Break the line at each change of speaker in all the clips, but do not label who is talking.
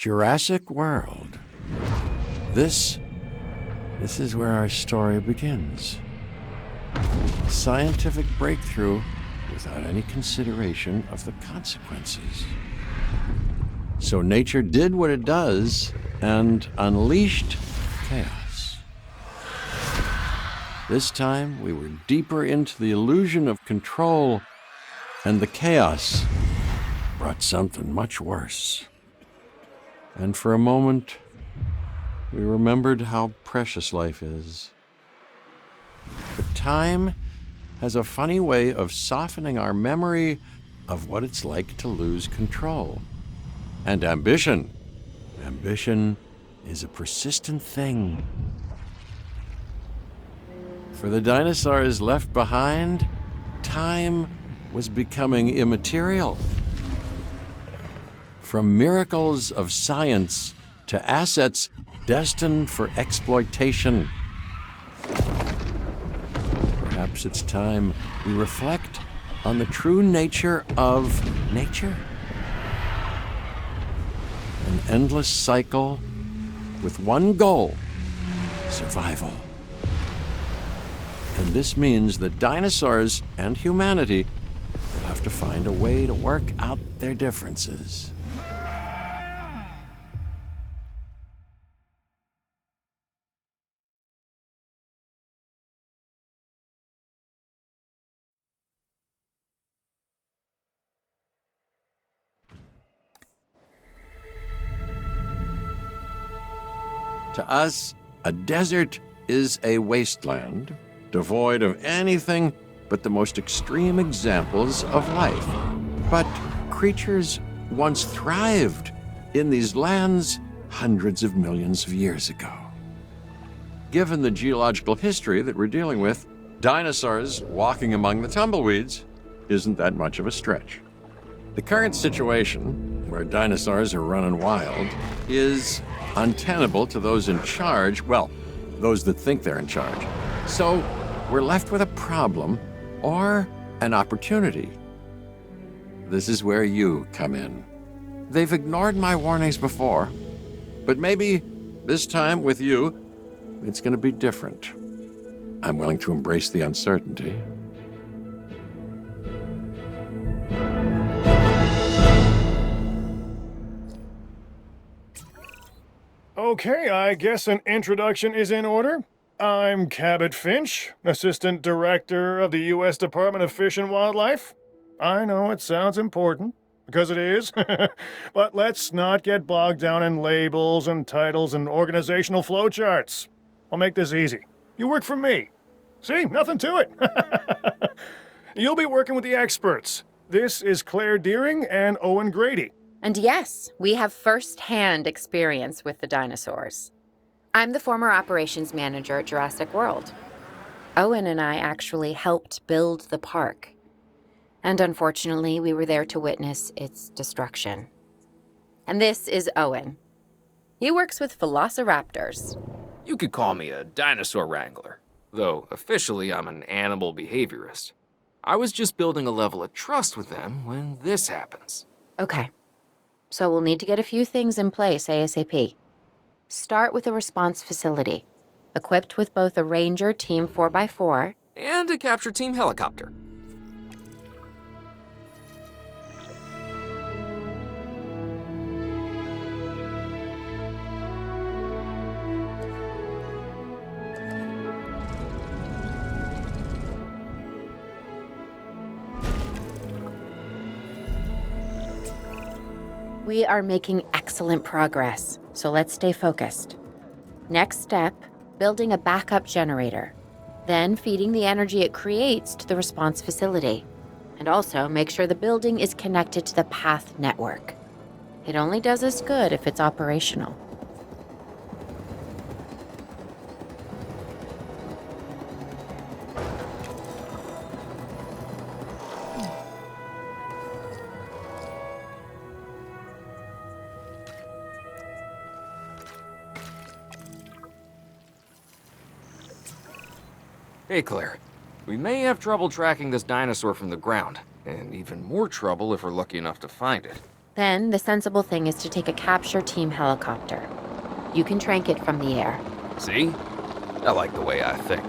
Jurassic World. This is where our story begins. A scientific breakthrough without any consideration of the consequences. So nature did what it does and unleashed chaos. This time, we were deeper into the illusion of control, and the chaos brought something much worse. And for a moment, we remembered how precious life is. But time has a funny way of softening our memory of what it's like to lose control. And ambition. Ambition is a persistent thing. For the dinosaurs left behind, time was becoming immaterial. From miracles of science to assets destined for exploitation. Perhaps it's time we reflect on the true nature of nature. An endless cycle with one goal: survival. And this means that dinosaurs and humanity will have to find a way to work out their differences. To us, a desert is a wasteland, devoid of anything but the most extreme examples of life. But creatures once thrived in these lands hundreds of millions of years ago. Given the geological history that we're dealing with, dinosaurs walking among the tumbleweeds isn't that much of a stretch. The current situation, where dinosaurs are running wild, is untenable to those in charge, well, those that think they're in charge. So we're left with a problem or an opportunity. This is where you come in. They've ignored my warnings before, but maybe this time with you, it's going to be different. I'm willing to embrace the uncertainty.
Okay, I guess an introduction is in order. I'm Cabot Finch, Assistant Director of the U.S. Department of Fish and Wildlife. I know it sounds important, because it is, but let's not get bogged down in labels and titles and organizational flowcharts. I'll make this easy. You work for me. See, nothing to it. You'll be working with the experts. This is Claire Deering and Owen Grady.
And yes, we have first-hand experience with the dinosaurs. I'm the former operations manager at Jurassic World. Owen and I actually helped build the park. And unfortunately, we were there to witness its destruction. And this is Owen. He works with velociraptors.
You could call me a dinosaur wrangler, though officially I'm an animal behaviorist. I was just building a level of trust with them when this happens.
Okay. So we'll need to get a few things in place ASAP. Start with a response facility, equipped with both a Ranger Team 4x4
and a capture team helicopter.
We are making excellent progress, so let's stay focused. Next step, building a backup generator. Then feeding the energy it creates to the response facility. And also make sure the building is connected to the path network. It only does us good if it's operational.
Hey, Claire. We may have trouble tracking this dinosaur from the ground, and even more trouble if we're lucky enough to find it.
Then the sensible thing is to take a capture team helicopter. You can trank it from the air.
See? I like the way I think.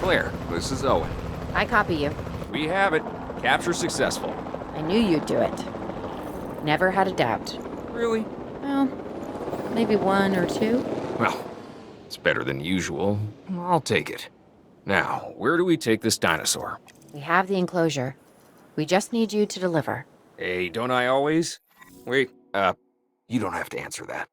Claire, this is Owen.
I copy you.
We have it. Capture successful.
I knew you'd do it. Never had a doubt.
Really?
Well, maybe one or two.
Well, it's better than usual. I'll take it. Now, where do we take this dinosaur?
We have the enclosure. We just need you to deliver.
Hey, don't I always? Wait, you don't have to answer that.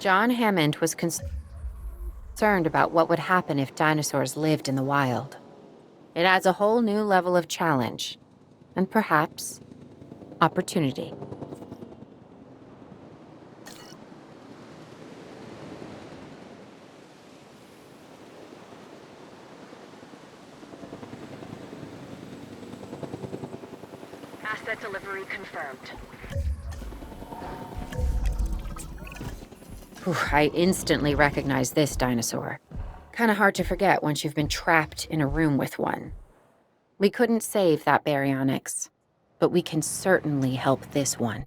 John Hammond was concerned about what would happen if dinosaurs lived in the wild. It adds a whole new level of challenge, and perhaps opportunity.
Asset delivery confirmed.
Whew, I instantly recognize this dinosaur. Kinda hard to forget once you've been trapped in a room with one. We couldn't save that baryonyx, but we can certainly help this one.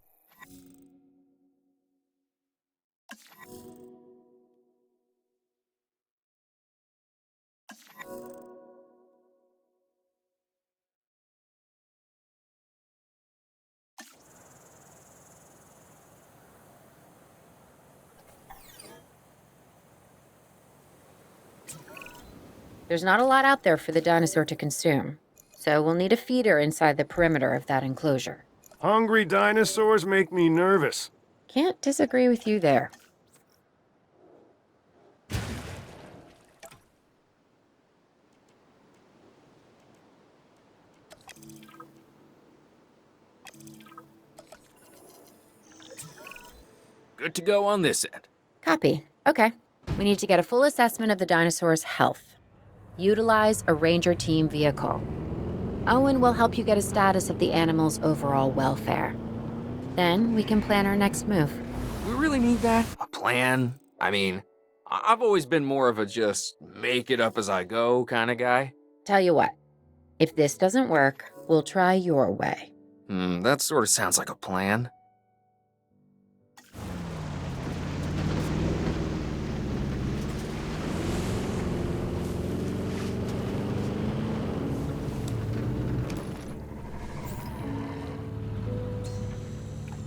There's not a lot out there for the dinosaur to consume, so we'll need a feeder inside the perimeter of that enclosure.
Hungry dinosaurs make me nervous.
Can't disagree with you there.
Good to go on this end.
Copy. Okay. We need to get a full assessment of the dinosaur's health. Utilize a ranger team vehicle. Owen will help you get a status of the animal's overall welfare. Then we can plan our next move.
We really need that? A plan? I mean, I've always been more of a just make it up as I go kind of guy.
Tell you what, if this doesn't work, we'll try your way.
That sort of sounds like a plan.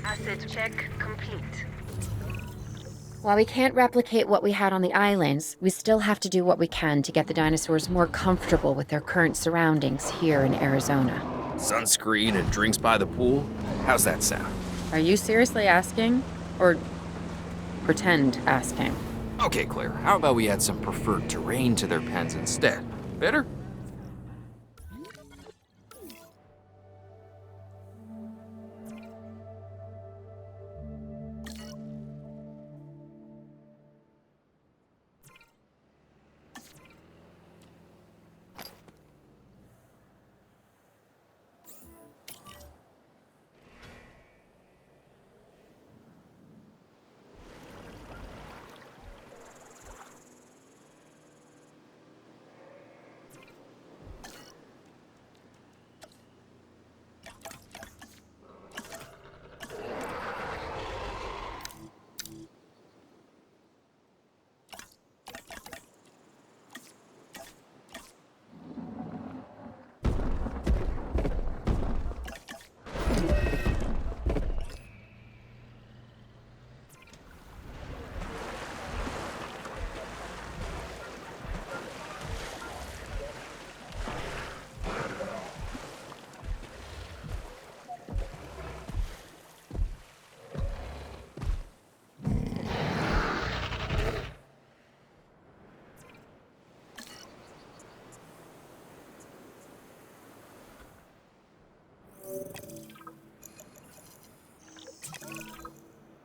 Asset check complete.
While we can't replicate what we had on the islands, we still have to do what we can to get the dinosaurs more comfortable with their current surroundings here in Arizona.
Sunscreen and drinks by the pool? How's that sound?
Are you seriously asking? Or pretend asking?
Okay, Claire, how about we add some preferred terrain to their pens instead? Better?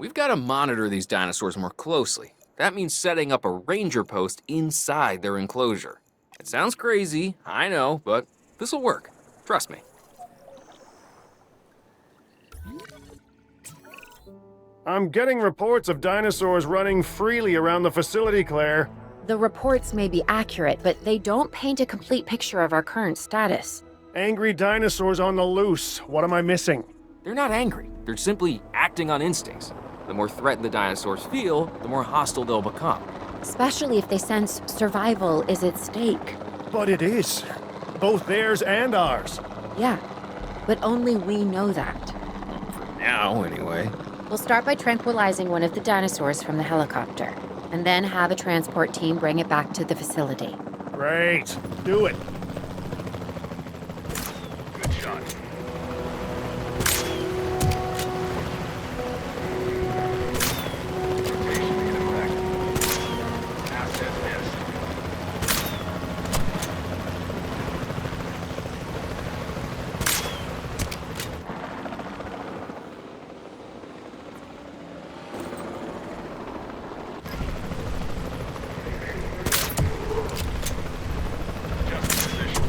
We've got to monitor these dinosaurs more closely. That means setting up a ranger post inside their enclosure. It sounds crazy, I know, but this'll work. Trust me.
I'm getting reports of dinosaurs running freely around the facility, Claire.
The reports may be accurate, but they don't paint a complete picture of our current status.
Angry dinosaurs on the loose. What am I missing?
They're not angry. They're simply acting on instincts. The more threatened the dinosaurs feel, the more hostile they'll become.
Especially if they sense survival is at stake.
But it is. Both theirs and ours.
Yeah, but only we know that.
For now, anyway.
We'll start by tranquilizing one of the dinosaurs from the helicopter, and then have a transport team bring it back to the facility.
Great. Do it.
Good shot. Rotation in effect. Asset missed. Adjust position.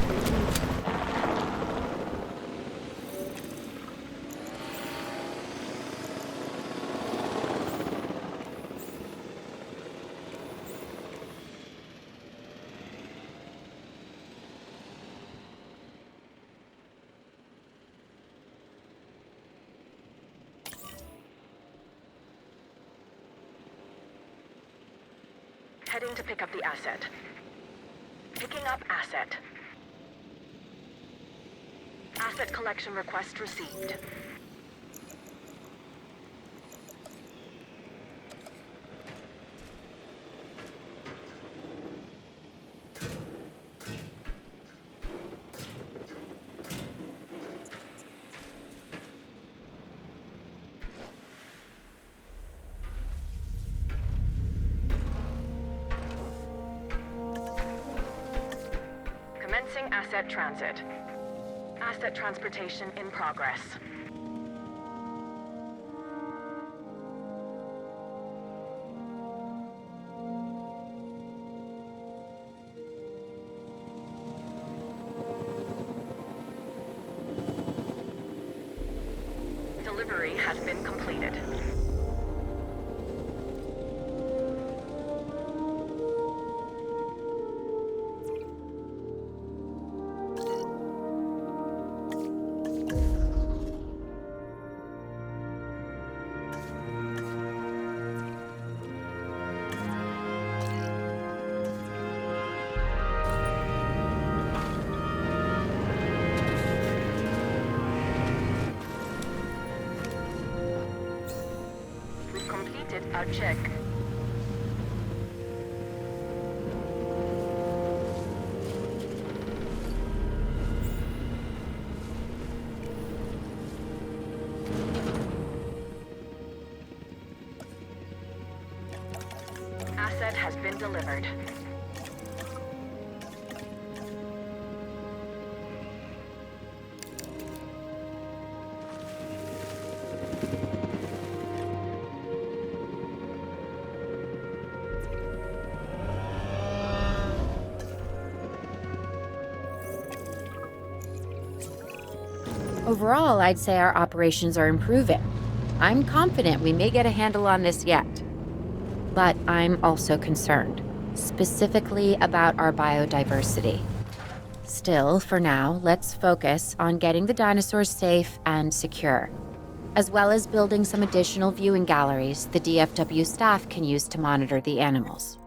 Heading to pick up the asset. Picking up asset. Asset collection request received. Commencing asset transit. Asset transportation in progress. Delivery has been completed. We've completed our check. Asset has been delivered.
Overall, I'd say our operations are improving. I'm confident we may get a handle on this yet. But I'm also concerned, specifically about our biodiversity. Still, for now, let's focus on getting the dinosaurs safe and secure, as well as building some additional viewing galleries the DFW staff can use to monitor the animals.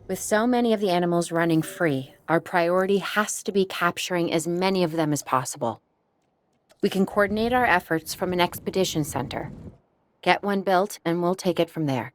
With so many of the animals running free, our priority has to be capturing as many of them as possible. We can coordinate our efforts from an expedition center. Get one built, and we'll take it from there.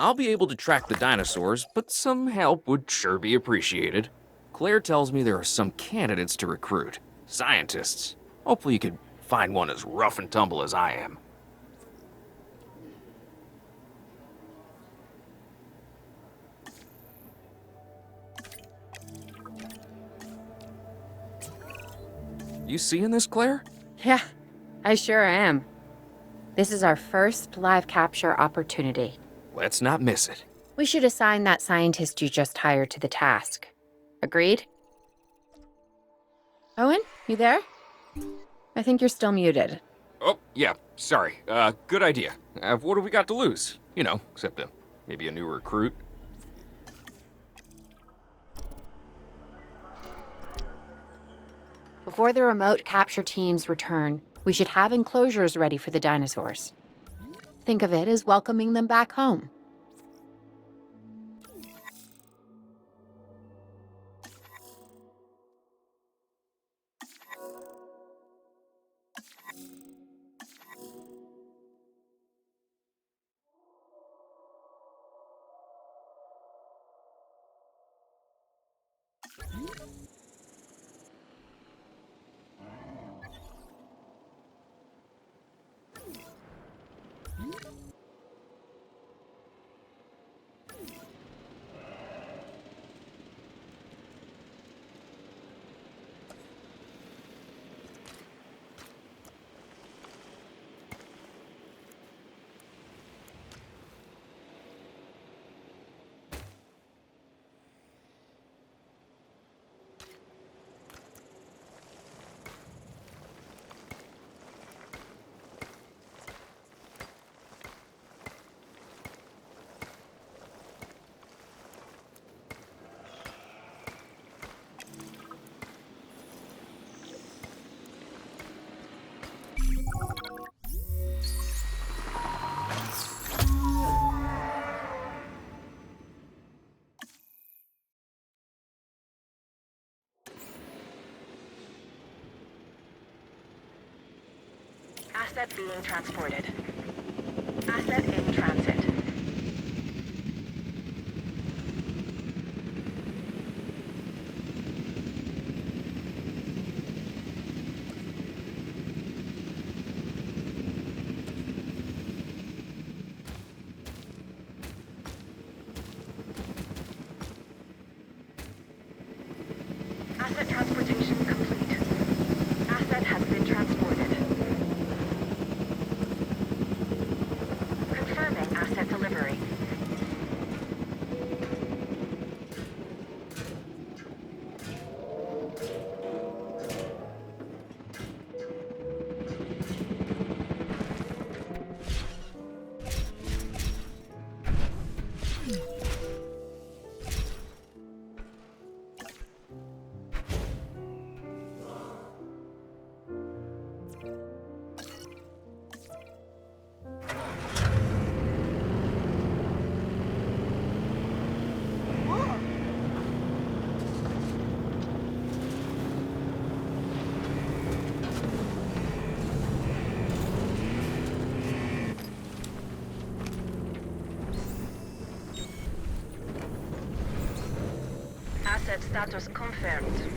I'll be able to track the dinosaurs, but some help would sure be appreciated. Claire tells me there are some candidates to recruit. Scientists. Hopefully you could find one as rough and tumble as I am. You seeing this, Claire?
Yeah, I sure am. This is our first live capture opportunity.
Let's not miss it.
We should assign that scientist you just hired to the task. Agreed? Owen, you there? I think you're still muted.
Oh, yeah, sorry. Good idea. What have we got to lose? You know, except maybe a new recruit.
Before the remote capture teams return, we should have enclosures ready for the dinosaurs. Think of it as welcoming them back home.
Asset being transported. Asset in transit. Asset transportation complete. Asset has been transported. Confirming asset Status confirmed.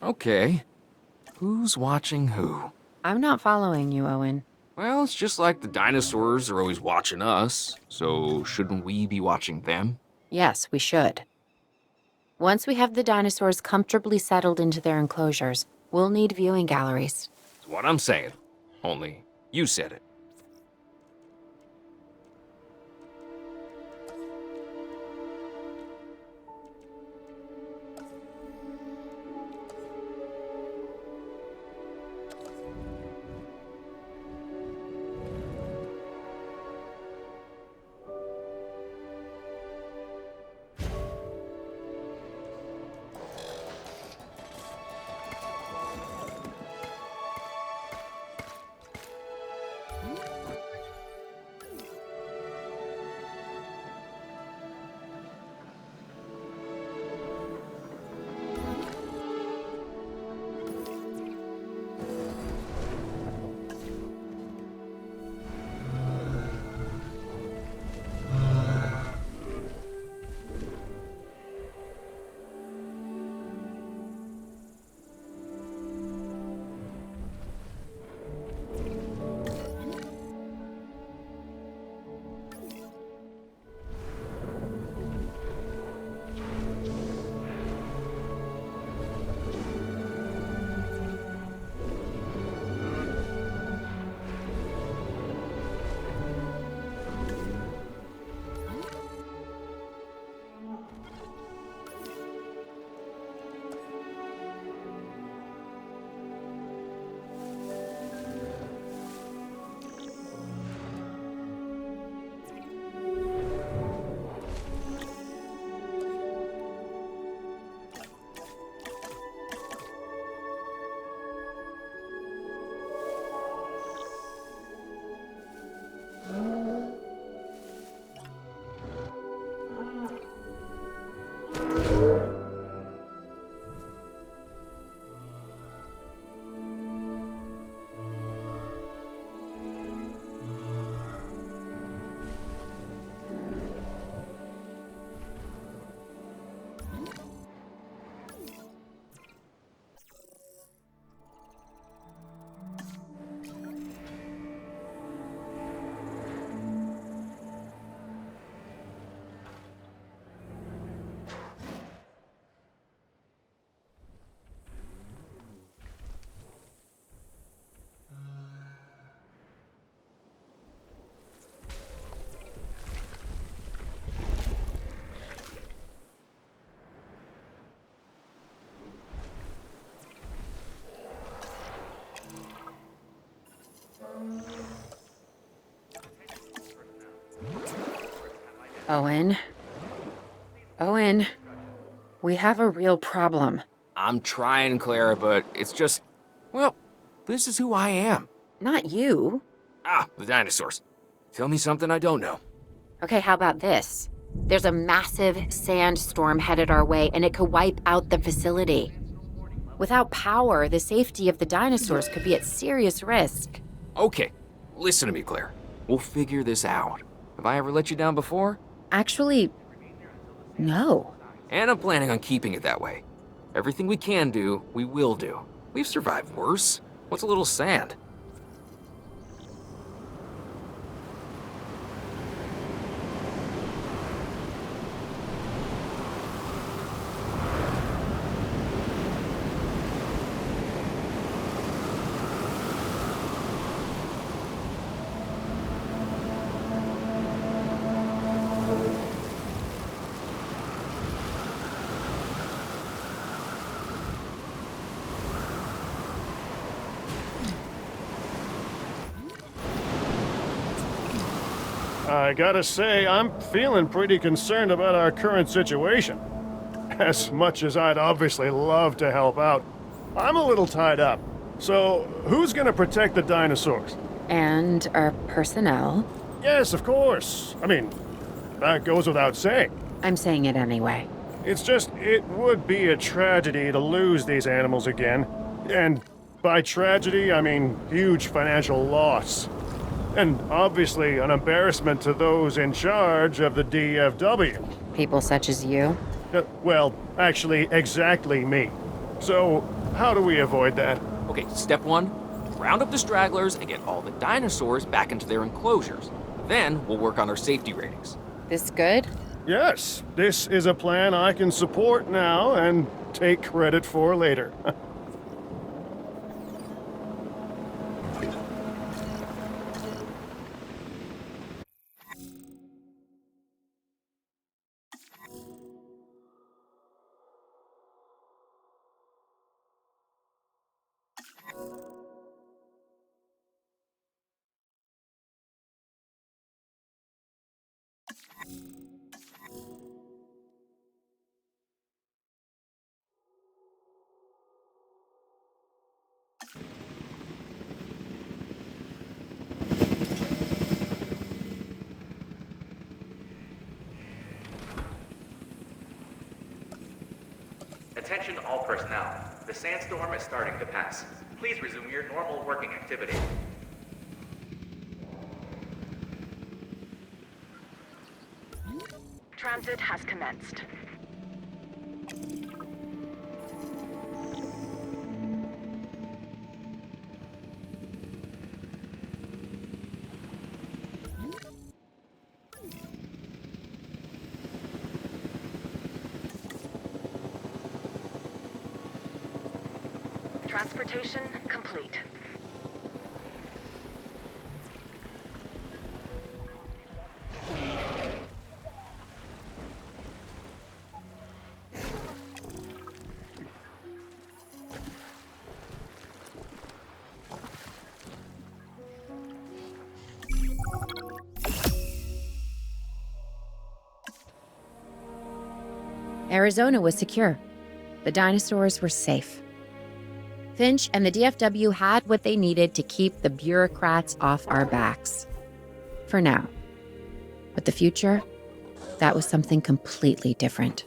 Okay. Who's watching who?
I'm not following you, Owen.
Well, it's just like the dinosaurs are always watching us, so shouldn't we be watching them?
Yes, we should. Once we have the dinosaurs comfortably settled into their enclosures, we'll need viewing galleries.
That's what I'm saying. Only, you said it.
Owen. Owen. We have a real problem.
I'm trying, Clara, but it's just, well, this is who I am.
Not you.
Ah, the dinosaurs. Tell me something I don't know.
Okay, how about this? There's a massive sandstorm headed our way, and it could wipe out the facility. Without power, the safety of the dinosaurs could be at serious risk.
Okay, listen to me, Claire. We'll figure this out. Have I ever let you down before?
Actually, no.
And I'm planning on keeping it that way. Everything we can do, we will do. We've survived worse. What's a little sand?
I gotta say, I'm feeling pretty concerned about our current situation. As much as I'd obviously love to help out, I'm a little tied up. So, who's gonna protect the dinosaurs?
And our personnel.
Yes, of course. I mean, that goes without saying.
I'm saying it anyway.
It's just, it would be a tragedy to lose these animals again. And by tragedy, I mean huge financial loss. And obviously an embarrassment to those in charge of the DFW.
People such as you.
Well, actually, exactly me. So, how do we avoid that?
Okay, step one, round up the stragglers and get all the dinosaurs back into their enclosures. Then we'll work on our safety ratings.
This good?
Yes, this is a plan I can support now and take credit for later.
Attention all personnel. The sandstorm is starting to pass. Please resume your normal working activity.
Transit has commenced. Transportation complete.
Arizona was secure. The dinosaurs were safe. Finch and the DFW had what they needed to keep the bureaucrats off our backs. For now. But the future, that was something completely different.